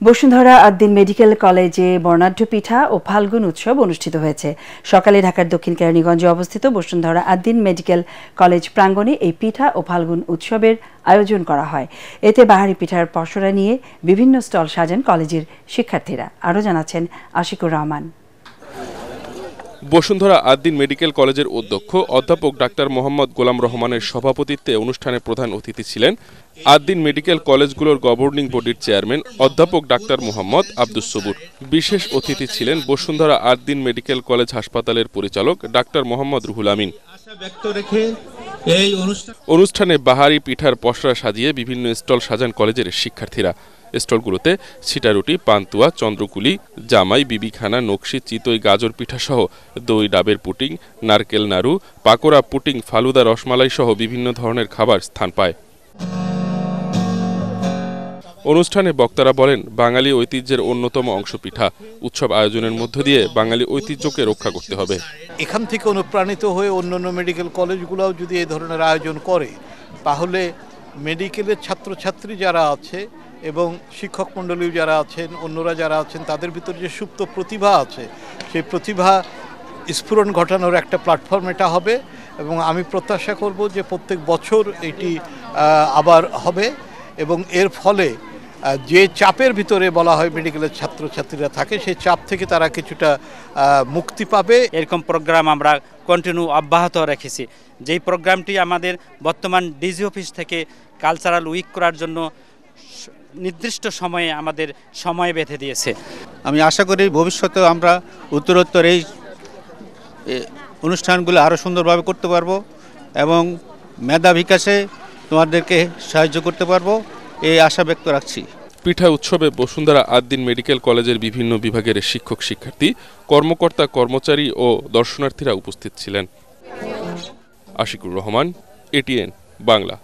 Bashundhara Ad-din medical কলেজে বর্ণাঢ্য পিঠা ও ফাল্গুন উৎসব অনুষ্ঠিত হয়েছে। সকালে ঢাকার দক্ষিণ কেরানীগঞ্জে অবস্থিত বসুন্ধরা আদ্দিন মেডিকেল কলেজ প্রাঙ্গণে এই পিঠা ও ফাল্গুন উৎসবের আয়োজন করা হয়। এতে বাহারি পিঠার পসরা নিয়ে বিভিন্ন স্টল সাজান কলেজের শিক্ষার্থীরা। আরও জানাচ্ছেন আশিকুর রহমান। বসুন্ধরা আদ্দিন মেডিকেল কলেজের অধ্যক্ষ অধ্যাপক ডাক্তার মোহাম্মদ গোলাম রহমানের সভাপতিত্বে অনুষ্ঠানে প্রধান অতিথি ছিলেন আদ্দিন মেডিকেল কলেজগুলোর গভর্নিং বডির চেয়ারম্যান অধ্যাপক ডাক্তার মোহাম্মদ আব্দুস সবুর। বিশেষ অতিথি ছিলেন বসুন্ধরা আদ্দিন মেডিকেল কলেজ হাসপাতালের পরিচালক ডাক্তার মোহাম্মদ রুহুল আমিন। অনুষ্ঠানে বাহারি পিঠার পসরা সাজিয়ে বিভিন্ন স্টল সাজান কলেজের শিক্ষার্থীরা। স্টলগুলোতে ছিটারুটি, পান্তুয়া, চন্দ্রকুলি, জামাই, বিবিখানা, নকশি, চিতই, গাজর পিঠা সহ দই, ডাবের পুটিং, নারকেল নাড়ু, পাকোড়া, পুটিং, ফালুদা, রসমালাই সহ বিভিন্ন ধরনের খাবার স্থান পায়। অনুষ্ঠানে বক্তারা বলেন, বাঙালি ঐতিহ্যের অন্যতম অংশ পিঠা। উৎসব আয়োজনের মধ্য দিয়ে বাঙালি ঐতিহ্যকে রক্ষা করতে হবে। এখান থেকে অনুপ্রাণিত হয়ে অন্যান্য মেডিকেল কলেজগুলোও যদি এই ধরনের আয়োজন করে, তাহলে মেডিকেলের ছাত্রছাত্রী যারা আছে এবং শিক্ষক মণ্ডলীও যারা আছেন, অন্যরা যারা আছেন, তাদের ভিতরে যে সুপ্ত প্রতিভা আছে, সেই প্রতিভা স্ফুরণ ঘটানোর একটা প্ল্যাটফর্ম এটা হবে। এবং আমি প্রত্যাশা করব যে প্রত্যেক বছর এটি আবার হবে এবং এর ফলে যে চাপের ভিতরে বলা হয় মেডিকেলের ছাত্রছাত্রীরা থাকে, সেই চাপ থেকে তারা কিছুটা মুক্তি পাবে। এরকম প্রোগ্রাম আমরা কন্টিনিউ অব্যাহত রেখেছি। যেই প্রোগ্রামটি আমাদের বর্তমান ডিজি অফিস থেকে কালচারাল উইক করার জন্য নির্দিষ্ট সময়ে আমাদের সময় বেঁধে দিয়েছে। আমি আশা করি ভবিষ্যতেও আমরা উত্তরোত্তর এই অনুষ্ঠানগুলো আরও সুন্দরভাবে করতে পারবো এবং মেধা বিকাশে তোমাদেরকে সাহায্য করতে পারবো, এই আশা ব্যক্ত রাখছি। পিঠা উৎসবে বসুন্ধরা আদ্দিন মেডিকেল কলেজের বিভিন্ন বিভাগের শিক্ষক, শিক্ষার্থী, কর্মকর্তা, কর্মচারী ও দর্শনার্থীরা উপস্থিত ছিলেন। আশিকুর রহমান, এটিএন বাংলা।